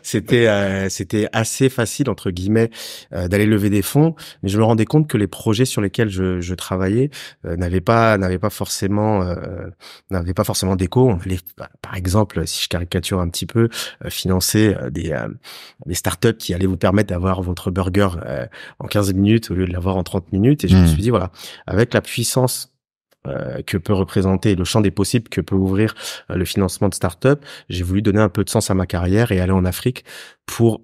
c'était assez facile entre guillemets d'aller lever des fonds, mais je me rendais compte que les projets sur lesquels je travaillais n'avaient pas forcément d'écho. Par exemple, si je caricature un petit peu, financer des startups qui allaient vous permettre d'avoir votre burger en 15 minutes au lieu de l'avoir en 30 minutes. Et je me suis dit voilà, avec la puissance que peut représenter le champ des possibles que peut ouvrir le financement de start-up, j'ai voulu donner un peu de sens à ma carrière et aller en Afrique pour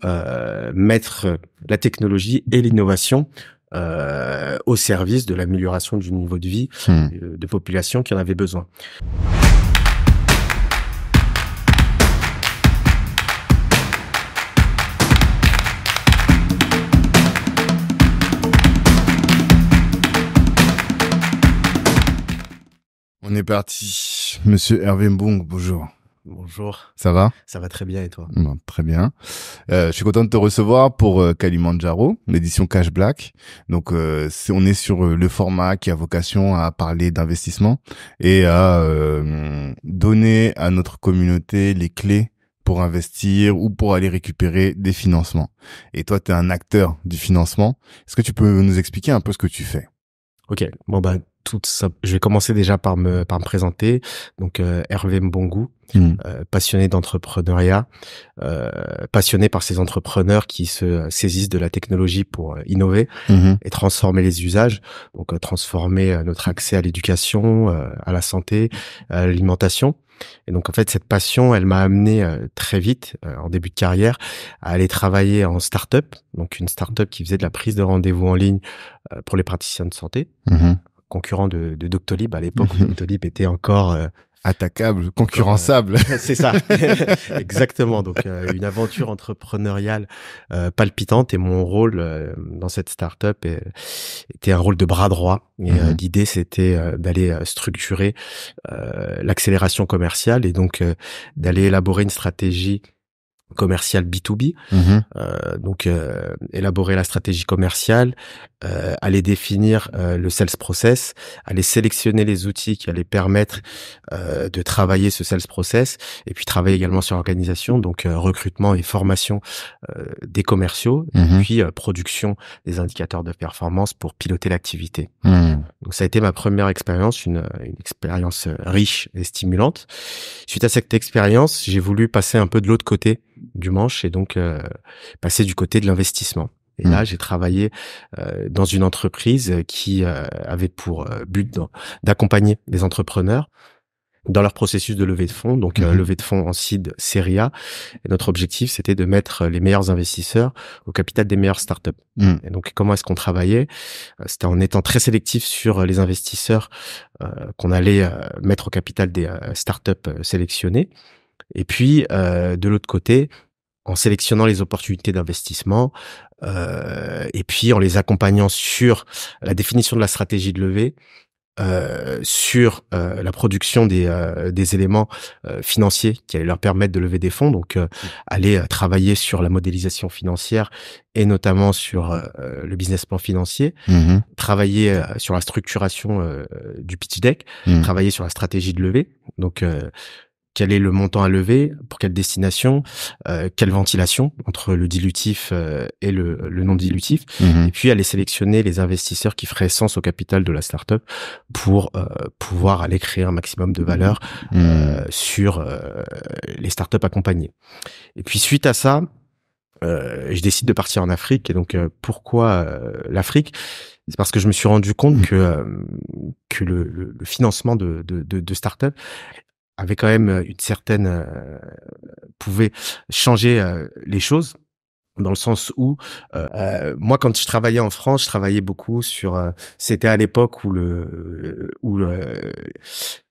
mettre la technologie et l'innovation au service de l'amélioration du niveau de vie de populations qui en avaient besoin. On est parti. Monsieur Hervé Mbong, bonjour. Bonjour. Ça va? Ça va très bien et toi? Bon, très bien. Je suis content de te recevoir pour Kalimandjaro, l'édition Cash Black. Donc, on est sur le format qui a vocation à parler d'investissement et à donner à notre communauté les clés pour investir ou pour aller récupérer des financements. Et toi, tu es un acteur du financement. Est-ce que tu peux nous expliquer un peu ce que tu fais? Ok, bon bah tout ça, je vais commencer déjà par me présenter. Donc Hervé Mbongu, passionné d'entrepreneuriat, passionné par ces entrepreneurs qui se saisissent de la technologie pour innover et transformer les usages. Donc transformer notre accès à l'éducation, à la santé, à l'alimentation. Et donc en fait cette passion, elle m'a amené très vite en début de carrière à aller travailler en start-up, donc une start-up qui faisait de la prise de rendez-vous en ligne pour les praticiens de santé, concurrent de Doctolib à l'époque où Doctolib était encore attaquable, concurrençable. C'est ça, exactement. Donc une aventure entrepreneuriale palpitante et mon rôle dans cette start-up était un rôle de bras droit. Et l'idée c'était d'aller structurer l'accélération commerciale et donc d'aller élaborer une stratégie commerciale B2B, donc élaborer la stratégie commerciale, aller définir le sales process, aller sélectionner les outils qui allaient permettre de travailler ce sales process, et puis travailler également sur l'organisation, donc recrutement et formation des commerciaux, et puis production des indicateurs de performance pour piloter l'activité. Donc ça a été ma première expérience, une expérience riche et stimulante. Suite à cette expérience, j'ai voulu passer un peu de l'autre côté du manche et donc passer du côté de l'investissement. Et là, j'ai travaillé dans une entreprise qui avait pour but d'accompagner les entrepreneurs dans leur processus de levée de fonds, donc levée de fonds en seed série A. Et notre objectif, c'était de mettre les meilleurs investisseurs au capital des meilleures startups. Et donc, comment est-ce qu'on travaillait? C'était en étant très sélectif sur les investisseurs qu'on allait mettre au capital des startups sélectionnées. Et puis, de l'autre côté, en sélectionnant les opportunités d'investissement et puis en les accompagnant sur la définition de la stratégie de levée, sur la production des éléments financiers qui allaient leur permettre de lever des fonds, donc aller travailler sur la modélisation financière et notamment sur le business plan financier, travailler sur la structuration du pitch deck, travailler sur la stratégie de levée, donc quel est le montant à lever, pour quelle destination, quelle ventilation entre le dilutif et le non dilutif, et puis aller sélectionner les investisseurs qui feraient sens au capital de la startup pour pouvoir aller créer un maximum de valeur sur les startups accompagnées. Et puis suite à ça, je décide de partir en Afrique. Et donc pourquoi l'Afrique? C'est parce que je me suis rendu compte que le financement de startups avait quand même une certaine pouvait changer les choses, dans le sens où moi quand je travaillais en France, je travaillais beaucoup sur c'était à l'époque où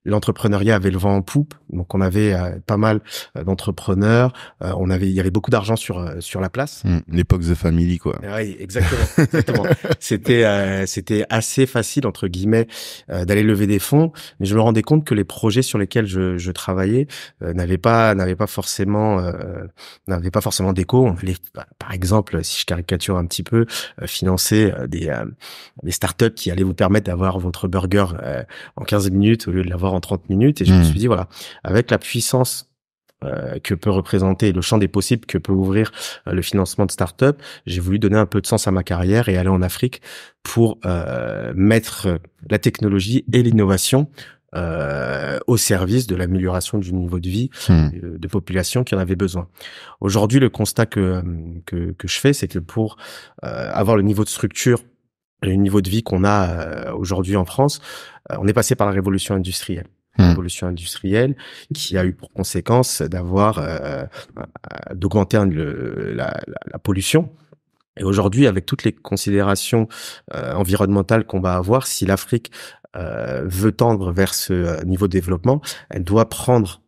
l'entrepreneuriat avait le vent en poupe, donc on avait pas mal d'entrepreneurs, il y avait beaucoup d'argent sur la place. L'époque The Family, quoi. Oui, exactement. C'était assez facile entre guillemets d'aller lever des fonds, mais je me rendais compte que les projets sur lesquels je travaillais n'avaient pas forcément d'écho. Par exemple, si je caricature un petit peu, financer des startups qui allaient vous permettre d'avoir votre burger en 15 minutes au lieu de l'avoir en 30 minutes. Et je me suis dit, voilà, avec la puissance que peut représenter le champ des possibles que peut ouvrir le financement de start-up, j'ai voulu donner un peu de sens à ma carrière et aller en Afrique pour mettre la technologie et l'innovation au service de l'amélioration du niveau de vie de populations qui en avaient besoin. Aujourd'hui, le constat que je fais, c'est que pour avoir le niveau de structure et le niveau de vie qu'on a aujourd'hui en France, on est passé par la révolution industrielle. Révolution industrielle qui a eu pour conséquence d'augmenter la pollution. Et aujourd'hui, avec toutes les considérations environnementales qu'on va avoir, si l'Afrique veut tendre vers ce niveau de développement, elle doit prendre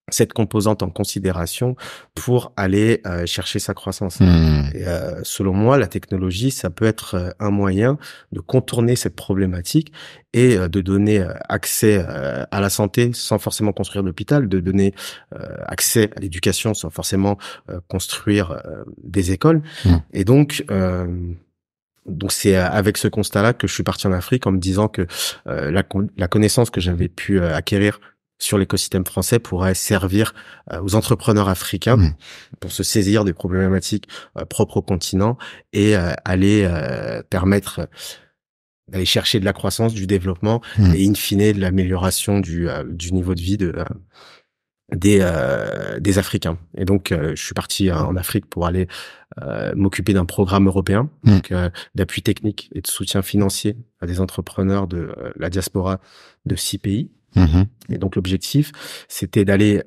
cette composante en considération pour aller chercher sa croissance. Et, selon moi, la technologie, ça peut être un moyen de contourner cette problématique et de donner accès à la santé sans forcément construire l'hôpital, de donner accès à l'éducation sans forcément construire des écoles. Et donc c'est avec ce constat-là que je suis parti en Afrique en me disant que la connaissance que j'avais pu acquérir sur l'écosystème français pourrait servir aux entrepreneurs africains pour se saisir des problématiques propres au continent et aller permettre d'aller chercher de la croissance, du développement et in fine de l'amélioration du niveau de vie des Africains. Et donc je suis parti en Afrique pour aller m'occuper d'un programme européen donc d'appui technique et de soutien financier à des entrepreneurs de la diaspora de 6 pays. Et donc l'objectif, c'était d'aller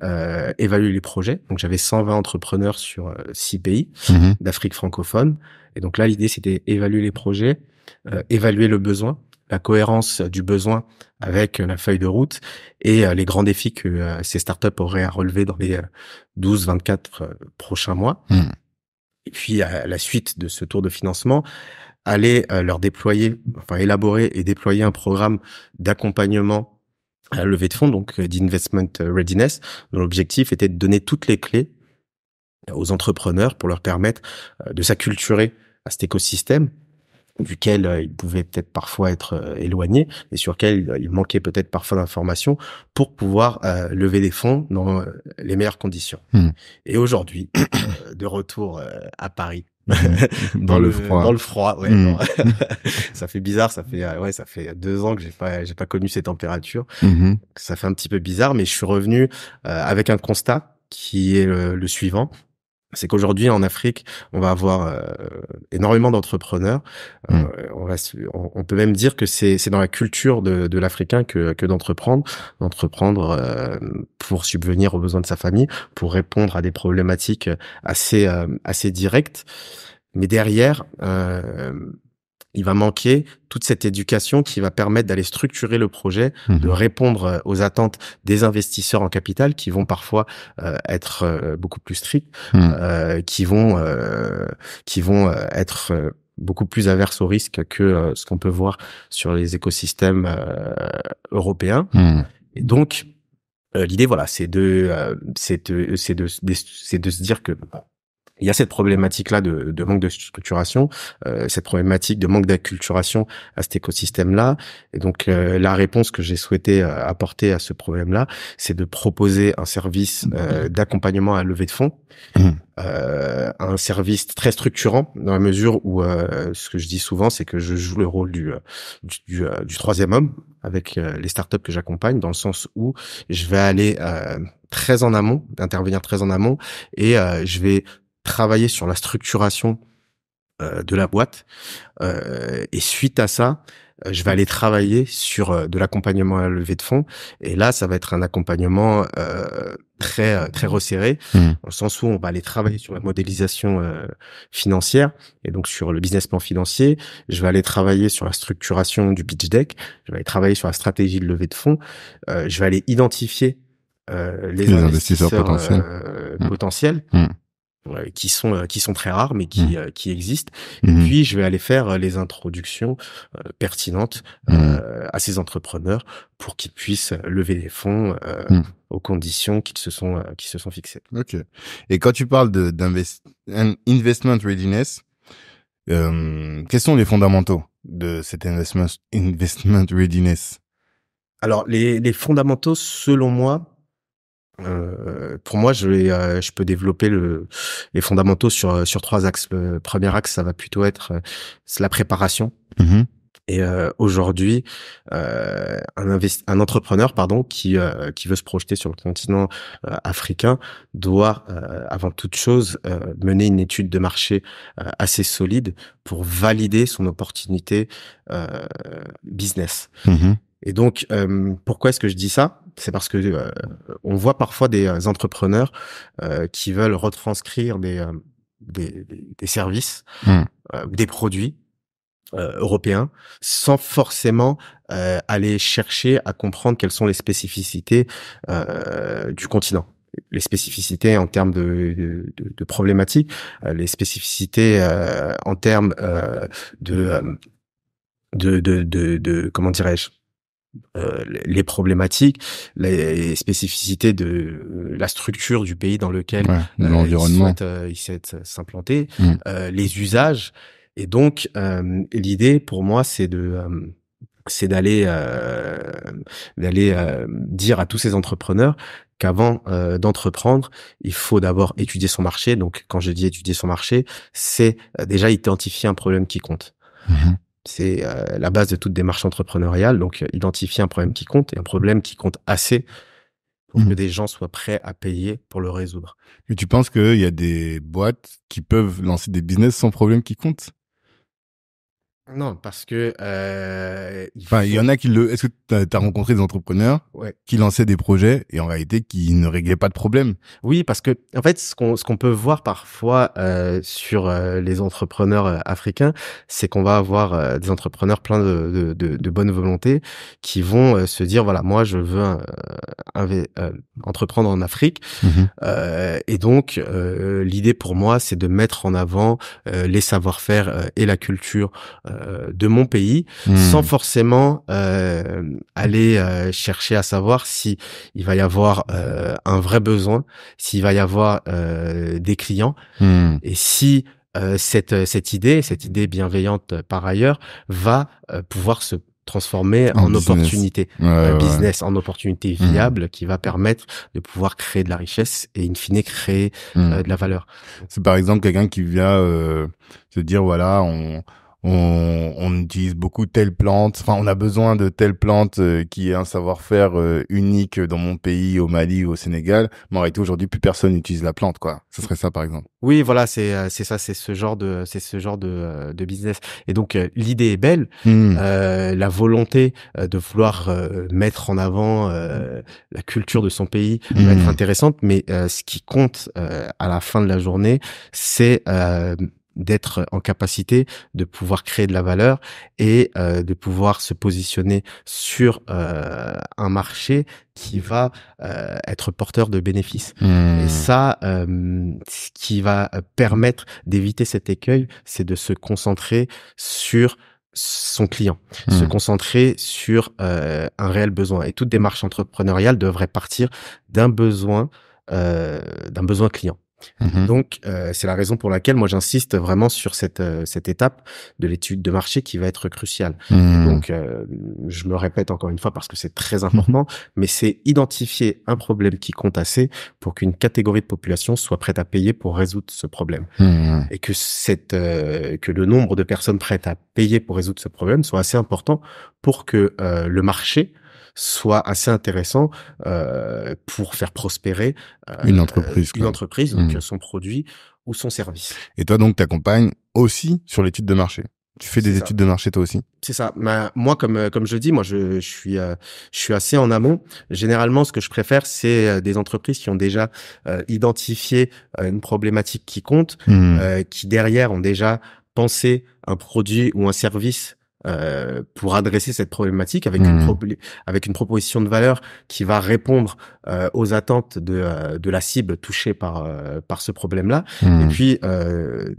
évaluer les projets. Donc j'avais 120 entrepreneurs sur 6 pays d'Afrique francophone. Et donc là, l'idée, c'était évaluer les projets, évaluer le besoin, la cohérence du besoin avec la feuille de route et les grands défis que ces startups auraient à relever dans les 12-24 prochains mois. Et puis à la suite de ce tour de financement, aller leur élaborer et déployer un programme d'accompagnement à la levée de fonds, donc d'investment readiness, dont l'objectif était de donner toutes les clés aux entrepreneurs pour leur permettre de s'acculturer à cet écosystème duquel ils pouvaient peut-être parfois être éloignés et sur lequel il manquait peut-être parfois d'informations pour pouvoir lever des fonds dans les meilleures conditions. Et aujourd'hui, de retour à Paris, dans le froid, ouais. Ça fait bizarre, ça fait 2 ans que j'ai pas connu ces températures. Ça fait un petit peu bizarre, mais je suis revenu avec un constat qui est le suivant. C'est qu'aujourd'hui en Afrique, on va avoir énormément d'entrepreneurs. On peut même dire que c'est dans la culture de l'Africain que d'entreprendre pour subvenir aux besoins de sa famille, pour répondre à des problématiques assez directes. Mais derrière, il va manquer toute cette éducation qui va permettre d'aller structurer le projet, de répondre aux attentes des investisseurs en capital qui vont parfois être beaucoup plus stricts, qui vont être beaucoup plus averses au risque que ce qu'on peut voir sur les écosystèmes européens. Et donc l'idée, voilà, c'est de se dire que il y a cette problématique-là de manque de structuration, cette problématique de manque d'acculturation à cet écosystème-là. Et donc, la réponse que j'ai souhaité apporter à ce problème-là, c'est de proposer un service d'accompagnement à la levée de fonds, un service très structurant dans la mesure où ce que je dis souvent, c'est que je joue le rôle du troisième homme avec les startups que j'accompagne, dans le sens où je vais aller très en amont, intervenir très en amont, et je vais travailler sur la structuration de la boîte et suite à ça je vais aller travailler sur de l'accompagnement à la levée de fonds, et là ça va être un accompagnement très resserré dans le sens où on va aller travailler sur la modélisation financière et donc sur le business plan financier. Je vais aller travailler sur la structuration du pitch deck, je vais aller travailler sur la stratégie de levée de fonds, je vais aller identifier les investisseurs potentiels. Qui sont très rares mais qui existent, et puis je vais aller faire les introductions pertinentes à ces entrepreneurs pour qu'ils puissent lever des fonds aux conditions qui se sont fixées. OK. Et quand tu parles investment readiness, quels sont les fondamentaux de cet investment readiness? Alors les fondamentaux, selon moi, Pour moi, je peux développer les fondamentaux sur 3 axes. Le premier axe, ça va plutôt être c'est la préparation. Mhm. Et aujourd'hui, un entrepreneur, pardon, qui veut se projeter sur le continent africain, doit, avant toute chose, mener une étude de marché assez solide pour valider son opportunité business. Mhm. Et donc, pourquoi est-ce que je dis ça? C'est parce que on voit parfois des entrepreneurs qui veulent retranscrire des services Mhm. ou des produits européens sans forcément aller chercher à comprendre quelles sont les spécificités du continent. Les spécificités en termes de problématiques, les spécificités en termes de comment dirais-je, les problématiques, les spécificités de la structure du pays dans lequel Ouais, de l'environnement. ils souhaitent s'implanter, Mhm. les usages. Et donc, l'idée pour moi, c'est d'aller dire à tous ces entrepreneurs qu'avant d'entreprendre, il faut d'abord étudier son marché. Donc, quand je dis étudier son marché, c'est déjà identifier un problème qui compte. Mhm. C'est la base de toute démarche entrepreneuriale. Donc, identifier un problème qui compte et un problème qui compte assez pour que Mhm. des gens soient prêts à payer pour le résoudre. Et tu penses qu'il y a des boîtes qui peuvent lancer des business sans problème qui compte? Non, parce que il Enfin, il y faut. en a qui est-ce que t'as rencontré des entrepreneurs Ouais. qui lançaient des projets et en réalité qui ne réglaient pas de problème? Oui, parce que en fait, ce qu'on peut voir parfois sur les entrepreneurs africains, c'est qu'on va avoir des entrepreneurs pleins de bonne volonté qui vont se dire voilà, moi je veux entreprendre en Afrique. Mhm. Et donc, l'idée pour moi, c'est de mettre en avant les savoir-faire et la culture de mon pays, sans Mhm. forcément aller chercher à savoir si il va y avoir un vrai besoin, s'il va y avoir des clients, Mhm. et si cette idée bienveillante par ailleurs, va pouvoir se transformer En en business. opportunité Ouais, ouais. business, en opportunité Mhm. viable qui va permettre de pouvoir créer de la richesse et in fine créer Mhm. de la valeur. C'est par exemple quelqu'un qui vient se dire voilà on utilise beaucoup telle plante, enfin on a besoin de telle plante qui est un savoir-faire unique dans mon pays, au Mali ou au Sénégal, mais en réalité aujourd'hui plus personne n'utilise la plante quoi. Ce serait ça par exemple. Oui, voilà, c'est ça, c'est ce genre de business. Et donc l'idée est belle, Mhm. la volonté de vouloir mettre en avant la culture de son pays va être Mhm. intéressante, mais ce qui compte à la fin de la journée, c'est d'être en capacité de pouvoir créer de la valeur et de pouvoir se positionner sur un marché qui va être porteur de bénéfices. Et Mhm. ça, ce qui va permettre d'éviter cet écueil, c'est de se concentrer sur son client, se Mhm. concentrer sur un réel besoin. Et toute démarche entrepreneuriale devrait partir d'un besoin, d'un besoin client. Et Mhm. donc, c'est la raison pour laquelle moi j'insiste vraiment sur cette étape de l'étude de marché qui va être cruciale. Et Mhm. donc, je me répète encore une fois parce que c'est très important, mais c'est identifier un problème qui compte assez pour qu'une catégorie de population soit prête à payer pour résoudre ce problème. Mhm. Et que que le nombre de personnes prêtes à payer pour résoudre ce problème soit assez important pour que le marché soit assez intéressant pour faire prospérer Une entreprise une quoi. entreprise, donc Mhm. son produit ou son service. Et toi donc t'accompagnes aussi sur l'étude de marché. Tu fais C'est des ça. études de marché toi aussi? C'est ça. Moi, comme je dis, moi, je suis assez en amont. Généralement, ce que je préfère, c'est des entreprises qui ont déjà identifié une problématique qui compte, Mhm. qui derrière ont déjà pensé un produit ou un service pour adresser cette problématique Mhm. avec une proposition de valeur qui va répondre aux attentes de la cible touchée par ce problème-là. Et Mhm. puis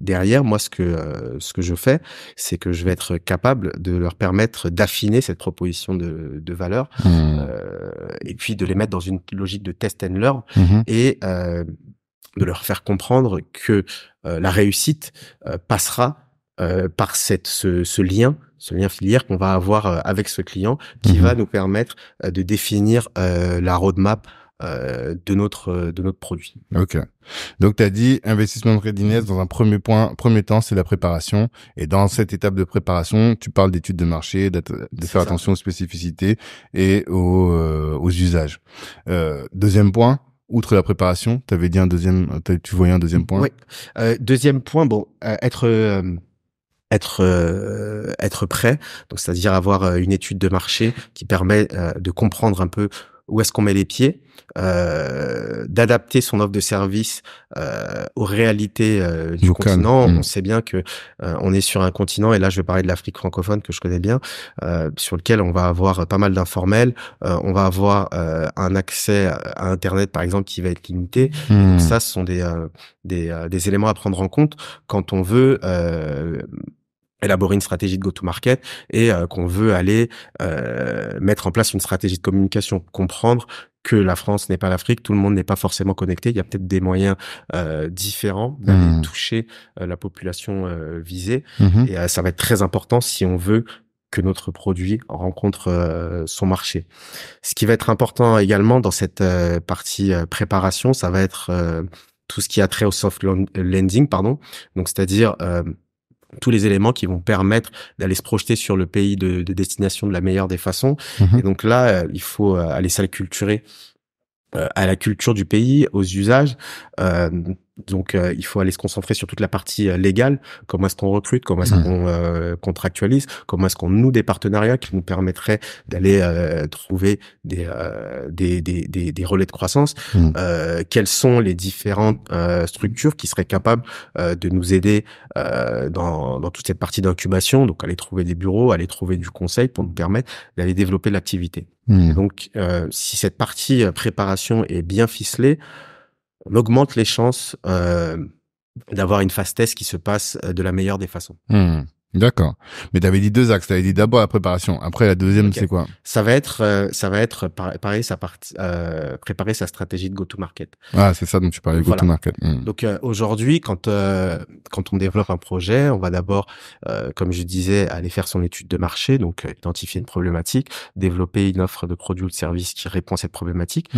derrière, moi, ce que je fais, c'est que je vais être capable de leur permettre d'affiner cette proposition de valeur Mhm. et puis de les mettre dans une logique de test and learn Mhm. et de leur faire comprendre que la réussite passera par ce lien filière qu'on va avoir avec ce client qui va Mhm. nous permettre de définir la roadmap de notre produit. Ok. Donc, tu as dit investissement de readiness dans un premier temps, c'est la préparation. Et dans cette étape de préparation, tu parles d'études de marché, de faire attention aux spécificités et aux usages. Deuxième point, outre la préparation, tu avais dit tu voyais un deuxième point. Oui. Deuxième point, être prêt, donc c'est-à-dire avoir une étude de marché qui permet de comprendre un peu où est-ce qu'on met les pieds, d'adapter son offre de service aux réalités du Local. continent. On sait bien que on est sur un continent, et là je vais parler de l'Afrique francophone que je connais bien, sur lequel on va avoir pas mal d'informels, on va avoir un accès à Internet par exemple qui va être limité. Donc ça, ce sont des éléments à prendre en compte quand on veut élaborer une stratégie de go-to-market et qu'on veut aller mettre en place une stratégie de communication, comprendre que la France n'est pas l'Afrique, tout le monde n'est pas forcément connecté, il y a peut-être des moyens différents d'aller toucher la population visée, et ça va être très important si on veut que notre produit rencontre son marché. Ce qui va être important également dans cette partie préparation, ça va être tout ce qui a trait au soft landing, donc c'est-à-dire tous les éléments qui vont permettre d'aller se projeter sur le pays de destination de la meilleure des façons. Et donc là, il faut aller s'acculturer à la culture du pays, aux usages. Donc, il faut aller se concentrer sur toute la partie légale. Comment est-ce qu'on recrute? Comment est-ce qu'on contractualise? Comment est-ce qu'on noue des partenariats qui nous permettraient d'aller trouver des relais de croissance? Quelles sont les différentes structures qui seraient capables de nous aider dans toute cette partie d'incubation? Donc, aller trouver des bureaux, aller trouver du conseil pour nous permettre d'aller développer l'activité. Donc, si cette partie préparation est bien ficelée, on augmente les chances d'avoir une phase test qui se passe de la meilleure des façons. D'accord. Mais tu avais dit deux axes. Tu avais dit d'abord la préparation. Après, la deuxième, c'est quoi? Ça va être préparer sa stratégie de go-to-market. Ah, c'est ça dont tu parlais, go-to-market. Donc aujourd'hui, quand on développe un projet, on va d'abord, comme je disais, aller faire son étude de marché, donc identifier une problématique, développer une offre de produit ou de service qui répond à cette problématique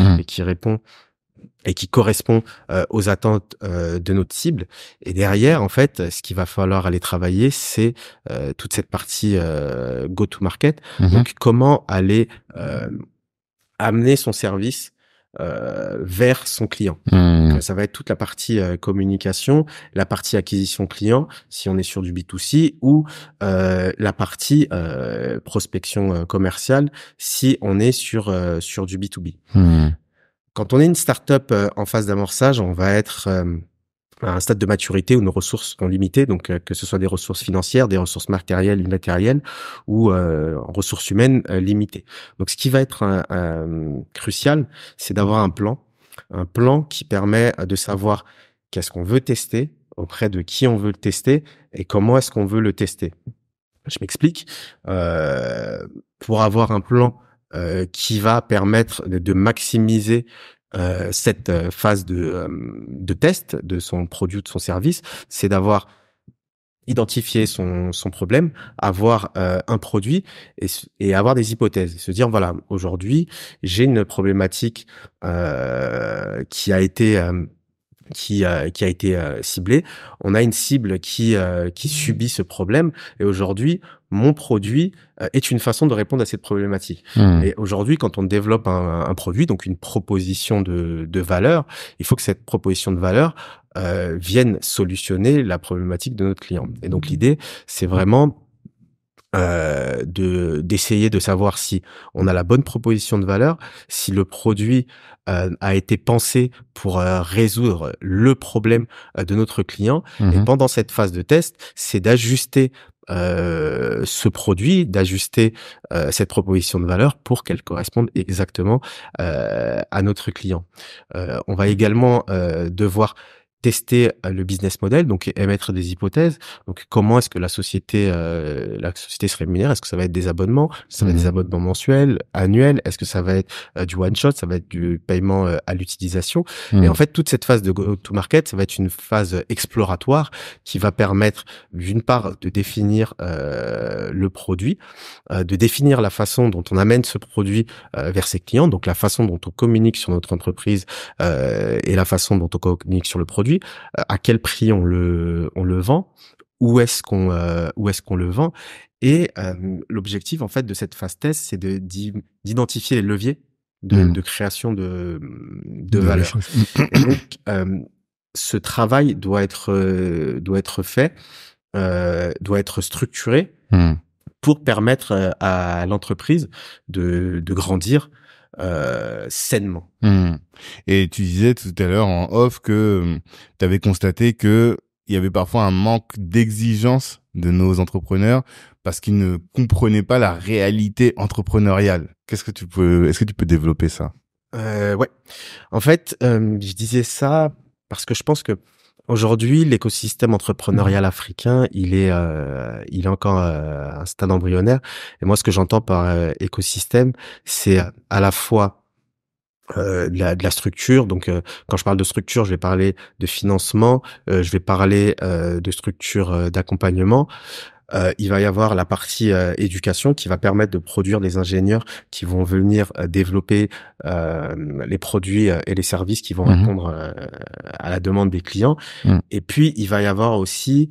et qui correspond aux attentes de notre cible. Et derrière, en fait, ce qu'il va falloir aller travailler, c'est toute cette partie go-to-market. Donc, comment aller amener son service vers son client. Donc, ça va être toute la partie communication, la partie acquisition client, si on est sur du B2C, ou la partie prospection commerciale, si on est sur du B2B. Quand on est une start-up en phase d'amorçage, on va être à un stade de maturité où nos ressources sont limitées, donc que ce soit des ressources financières, des ressources matérielles, immatérielles ou ressources humaines limitées. Donc ce qui va être crucial, c'est d'avoir un plan qui permet de savoir qu'est-ce qu'on veut tester, auprès de qui on veut le tester et comment est-ce qu'on veut le tester. Je m'explique. Pour avoir un plan qui va permettre de maximiser cette phase de test de son produit ou de son service, c'est d'avoir identifié son problème, avoir un produit et avoir des hypothèses. Se dire, voilà, aujourd'hui, j'ai une problématique qui a été ciblée. On a une cible qui subit ce problème, et aujourd'hui, mon produit est une façon de répondre à cette problématique. Et aujourd'hui, quand on développe un produit, donc une proposition de valeur, il faut que cette proposition de valeur vienne solutionner la problématique de notre client. Et donc l'idée, c'est vraiment d'essayer de savoir si on a la bonne proposition de valeur, si le produit a été pensé pour résoudre le problème de notre client. Et pendant cette phase de test, c'est d'ajuster ce produit, d'ajuster cette proposition de valeur pour qu'elle corresponde exactement à notre client. On va également devoir tester le business model, donc émettre des hypothèses. Donc comment est-ce que la société se rémunère? Est-ce que ça va être des abonnements? Ça va être des abonnements mensuels, annuels? Est-ce que ça va être du one shot? Ça va être du paiement à l'utilisation? Et en fait, toute cette phase de go-to-market, ça va être une phase exploratoire qui va permettre, d'une part, de définir le produit, de définir la façon dont on amène ce produit vers ses clients, donc la façon dont on communique sur notre entreprise et la façon dont on communique sur le produit, à quel prix on le vend, où est-ce qu'on le vend. Et l'objectif en fait de cette phase test, c'est d'identifier les leviers de création de valeur. Et donc ce travail doit être fait, doit être structuré pour permettre à l'entreprise de grandir sainement. Et tu disais tout à l'heure en off que tu avais constaté que il y avait parfois un manque d'exigence de nos entrepreneurs parce qu'ils ne comprenaient pas la réalité entrepreneuriale. Est-ce que tu peux développer ça? Ouais. En fait, je disais ça parce que je pense que aujourd'hui, l'écosystème entrepreneurial africain, il est encore à un stade embryonnaire. Et moi, ce que j'entends par écosystème, c'est à la fois de la structure. Donc, quand je parle de structure, je vais parler de financement, je vais parler de structure d'accompagnement. Il va y avoir la partie éducation qui va permettre de produire des ingénieurs qui vont venir développer les produits et les services qui vont répondre à la demande des clients. Et puis, il va y avoir aussi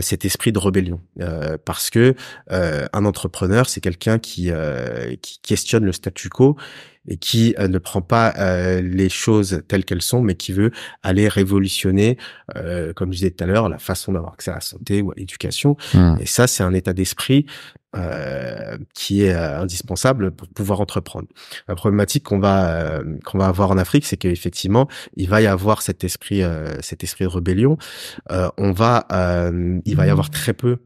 cet esprit de rébellion, parce que un entrepreneur, c'est quelqu'un qui questionne le statu quo et qui ne prend pas les choses telles qu'elles sont, mais qui veut aller révolutionner, comme je disais tout à l'heure, la façon d'avoir accès à la santé ou à l'éducation. Et ça, c'est un état d'esprit qui est indispensable pour pouvoir entreprendre. La problématique qu'on va avoir en Afrique, c'est qu'effectivement, il va y avoir cet esprit de rébellion. Il va y avoir très peu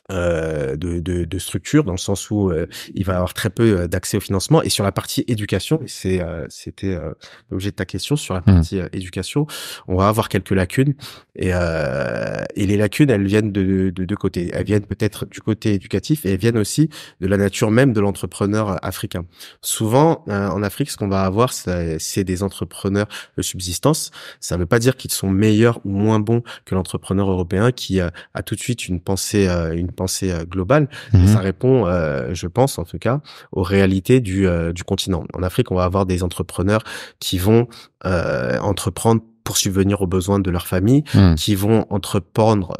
de structure, dans le sens où il va y avoir très peu d'accès au financement. Et sur la partie éducation, c'était l'objet de ta question, sur la partie éducation, on va avoir quelques lacunes. Et les lacunes, elles viennent de deux côtés. Elles viennent peut-être du côté éducatif et elles viennent aussi de la nature même de l'entrepreneur africain. Souvent, en Afrique, ce qu'on va avoir, c'est des entrepreneurs de subsistance. Ça ne veut pas dire qu'ils sont meilleurs ou moins bons que l'entrepreneur européen qui a tout de suite une pensée globale. Et ça répond, je pense en tout cas, aux réalités du continent. En Afrique, on va avoir des entrepreneurs qui vont entreprendre pour subvenir aux besoins de leur famille, qui vont entreprendre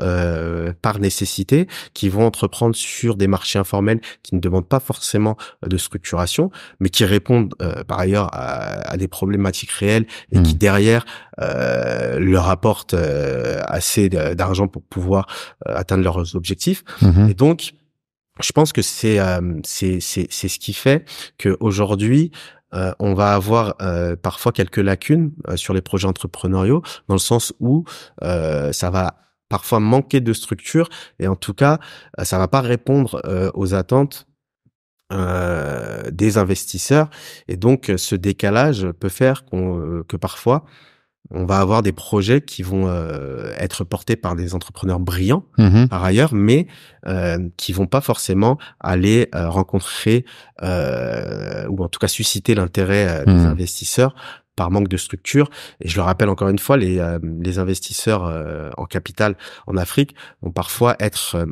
par nécessité, qui vont entreprendre sur des marchés informels qui ne demandent pas forcément de structuration, mais qui répondent par ailleurs à des problématiques réelles et qui derrière leur apportent assez d'argent pour pouvoir atteindre leurs objectifs. Et donc, je pense que c'est ce qui fait qu'aujourd'hui, on va avoir parfois quelques lacunes sur les projets entrepreneuriaux, dans le sens où ça va parfois manquer de structure et en tout cas, ça va pas répondre aux attentes des investisseurs. Et donc, ce décalage peut faire que parfois, on va avoir des projets qui vont être portés par des entrepreneurs brillants, par ailleurs, mais qui vont pas forcément aller rencontrer ou en tout cas susciter l'intérêt des investisseurs par manque de structure. Et je le rappelle encore une fois, les investisseurs en capital en Afrique vont parfois être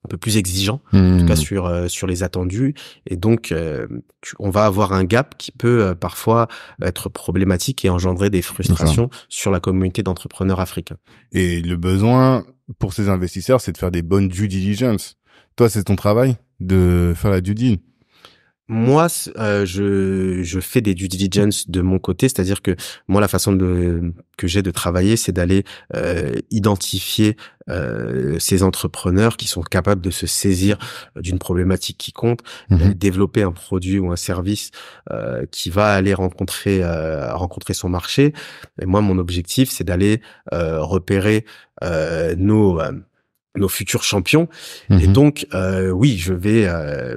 un peu plus exigeant, en tout cas sur les attendus, et donc on va avoir un gap qui peut parfois être problématique et engendrer des frustrations sur la communauté d'entrepreneurs africains. Et le besoin pour ces investisseurs, c'est de faire des bonnes due diligence. Toi, c'est ton travail de faire la due deal? Moi, je fais des due diligence de mon côté, c'est-à-dire que moi, la façon que j'ai de travailler, c'est d'aller identifier ces entrepreneurs qui sont capables de se saisir d'une problématique qui compte, d'aller développer un produit ou un service qui va aller rencontrer son marché. Et moi, mon objectif, c'est d'aller repérer nos nos futurs champions. Et Mhm. donc, oui, je vais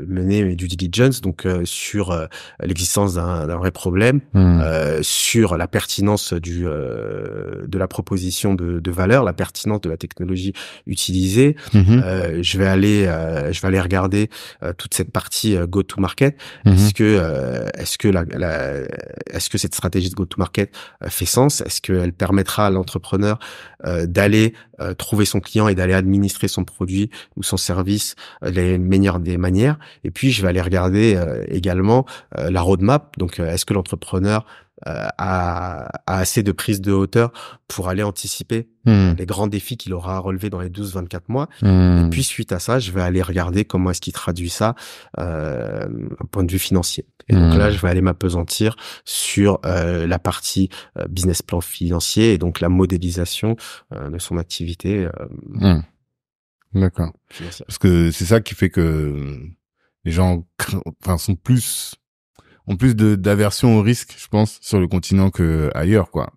mener mes due diligence donc sur l'existence d'un vrai problème, Mhm. sur la pertinence de la proposition de valeur, la pertinence de la technologie utilisée. Mhm. Je vais aller regarder toute cette partie go to market. Mhm. Est-ce que est-ce que cette stratégie de go to market fait sens? Est-ce qu'elle permettra à l'entrepreneur d'aller trouver son client et d'aller administrer son produit ou son service les meilleures des manières. Et puis, je vais aller regarder également la roadmap. Donc, est-ce que l'entrepreneur a assez de prise de hauteur pour aller anticiper Mhm. les grands défis qu'il aura à relever dans les 12-24 mois. Et Mhm. puis, suite à ça, je vais aller regarder comment est-ce qu'il traduit ça d'un point de vue financier. Et donc là, je vais aller m'appesantir sur la partie business plan financier et donc la modélisation de son activité Mhm. D'accord. financière. Parce que c'est ça qui fait que les gens, enfin, ont plus d'aversion au risque, je pense, sur le continent que ailleurs, quoi.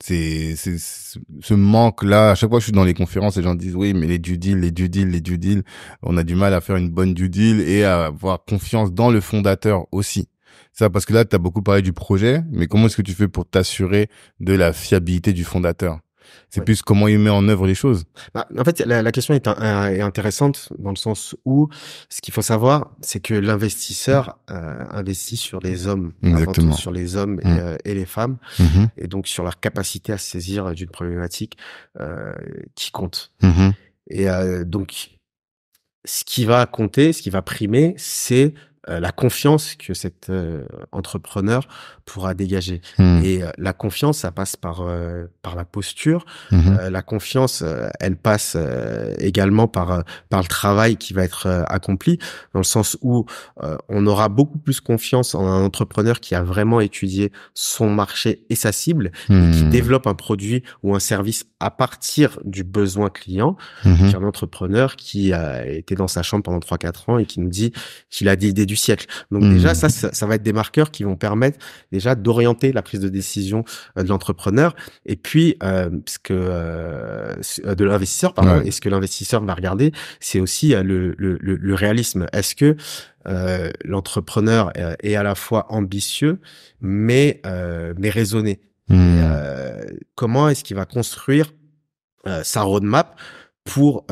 C'est ce manque-là. À chaque fois que je suis dans les conférences, les gens disent, oui, mais les due deals, on a du mal à faire une bonne due deal et à avoir confiance dans le fondateur aussi. Ça, parce que là, tu as beaucoup parlé du projet, mais comment est-ce que tu fais pour t'assurer de la fiabilité du fondateur? C'est Ouais. plus comment il met en œuvre les choses. Bah, en fait, la question est intéressante dans le sens où ce qu'il faut savoir, c'est que l'investisseur investit sur les hommes, avant tout Exactement. sur les hommes et les femmes, Mhm. et donc sur leur capacité à se saisir d'une problématique qui compte. Mhm. Et donc, ce qui va compter, ce qui va primer, c'est la confiance que cet entrepreneur pourra dégager. Mhm. Et la confiance, ça passe par la posture. Mhm. La confiance, elle passe également par le travail qui va être accompli, dans le sens où on aura beaucoup plus confiance en un entrepreneur qui a vraiment étudié son marché et sa cible et qui Mhm. développe un produit ou un service à partir du besoin client, Mhm. qu'un entrepreneur qui a été dans sa chambre pendant 3-4 ans et qui nous dit qu'il a des idées du siècle. Donc déjà, ça va être des marqueurs qui vont permettre déjà d'orienter la prise de décision de l'entrepreneur et puis de l'investisseur, pardon. Ouais. Et ce que l'investisseur va regarder, c'est aussi le réalisme. Est-ce que l'entrepreneur est à la fois ambitieux mais raisonné? Et comment est-ce qu'il va construire sa roadmap pour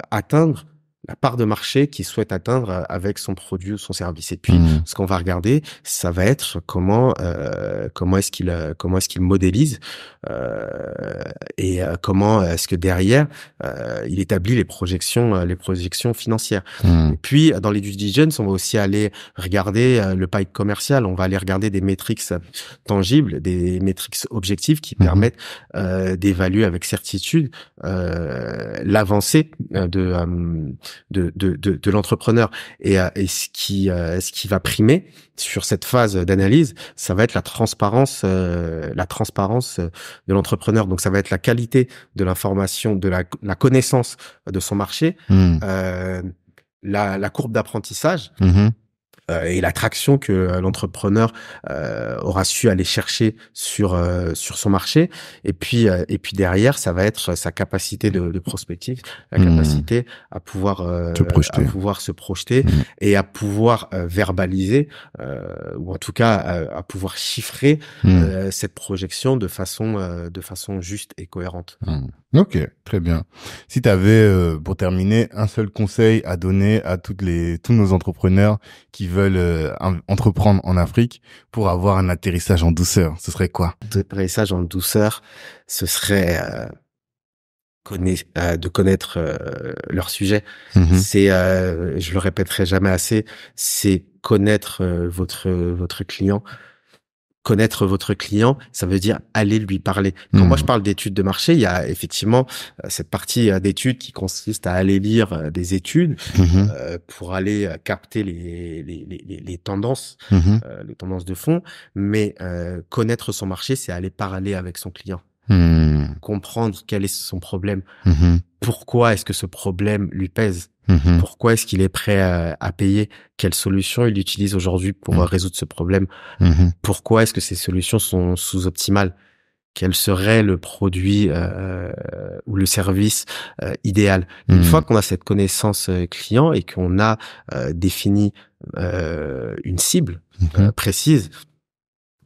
atteindre la part de marché qu'il souhaite atteindre avec son produit ou son service. Et puis, ce qu'on va regarder, ça va être comment est-ce qu'il modélise et comment est-ce que derrière il établit les projections financières. Et puis, dans les due diligence, on va aussi aller regarder le pipe commercial. On va aller regarder des métriques tangibles, des métriques objectives qui permettent d'évaluer avec certitude l'avancée de l'entrepreneur et ce qui va primer sur cette phase d'analyse, ça va être la transparence de l'entrepreneur. Donc ça va être la qualité de l'information, de la connaissance de son marché, la courbe d'apprentissage. Et l'attraction que l'entrepreneur aura su aller chercher sur son marché, et puis derrière ça va être sa capacité de prospective, la capacité à pouvoir se projeter et à pouvoir verbaliser ou en tout cas à pouvoir chiffrer cette projection de façon juste et cohérente. Ok, très bien. Si tu avais, pour terminer, un seul conseil à donner à tous nos entrepreneurs qui veulent entreprendre en Afrique pour avoir un atterrissage en douceur, ce serait quoi? Atterrissage en douceur, ce serait de connaître leur sujet. C'est, je le répéterai jamais assez, c'est connaître votre client. Connaître votre client, ça veut dire aller lui parler. Quand moi je parle d'études de marché, il y a effectivement cette partie d'études qui consiste à aller lire des études pour aller capter les tendances, les tendances de fond. Mais connaître son marché, c'est aller parler avec son client, comprendre quel est son problème, pourquoi est-ce que ce problème lui pèse. Pourquoi est-ce qu'il est prêt à payer? Quelles solutions il utilise aujourd'hui pour résoudre ce problème? Pourquoi est-ce que ces solutions sont sous-optimales? quel serait le produit ou le service idéal. Une fois qu'on a cette connaissance client et qu'on a défini une cible précise,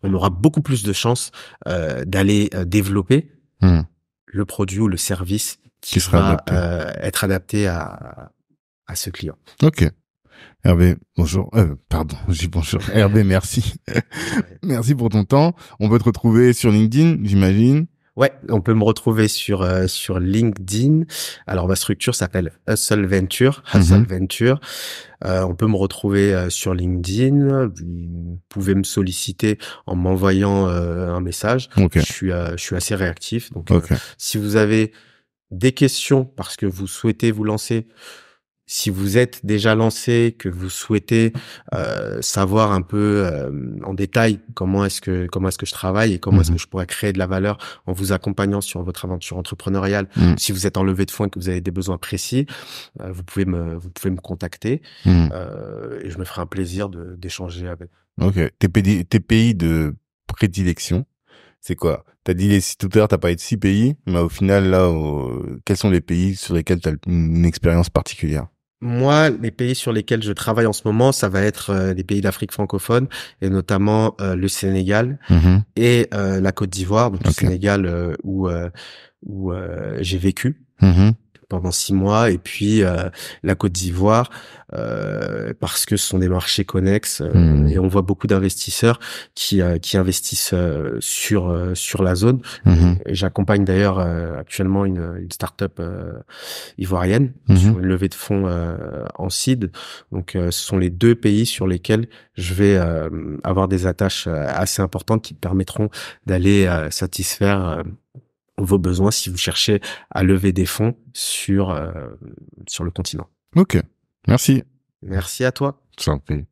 on aura beaucoup plus de chances d'aller développer le produit ou le service qui va être adapté à ce client. Ok. Hervé, bonjour. Pardon, je dis bonjour. Hervé, merci. Merci pour ton temps. On peut te retrouver sur LinkedIn, j'imagine. Ouais, on peut me retrouver sur LinkedIn. Alors ma structure s'appelle Hustle Venture. On peut me retrouver sur LinkedIn. Vous pouvez me solliciter en m'envoyant un message. Okay. Je suis assez réactif. Donc si vous avez des questions parce que vous souhaitez vous lancer, si vous êtes déjà lancé, que vous souhaitez savoir un peu en détail comment est-ce que je travaille et comment est-ce que je pourrais créer de la valeur en vous accompagnant sur votre aventure entrepreneuriale, si vous êtes en levée de fonds et que vous avez des besoins précis, vous pouvez me contacter et je me ferai un plaisir d'échanger avec. Ok. Tes pays de prédilection, c'est quoi? T'as dit tout à l'heure, t'as parlé de 6 pays, mais au final, là, quels sont les pays sur lesquels t'as une expérience particulière? Moi, les pays sur lesquels je travaille en ce moment, ça va être des pays d'Afrique francophone et notamment le Sénégal et la Côte d'Ivoire. Donc le Sénégal où j'ai vécu pendant 6 mois et puis la Côte d'Ivoire parce que ce sont des marchés connexes et on voit beaucoup d'investisseurs qui investissent sur la zone. Et j'accompagne d'ailleurs actuellement une start-up ivoirienne sur une levée de fonds en seed. Donc ce sont les 2 pays sur lesquels je vais avoir des attaches assez importantes qui me permettront d'aller satisfaire vos besoins si vous cherchez à lever des fonds sur le continent. Ok, merci. Merci à toi. Je t'en prie.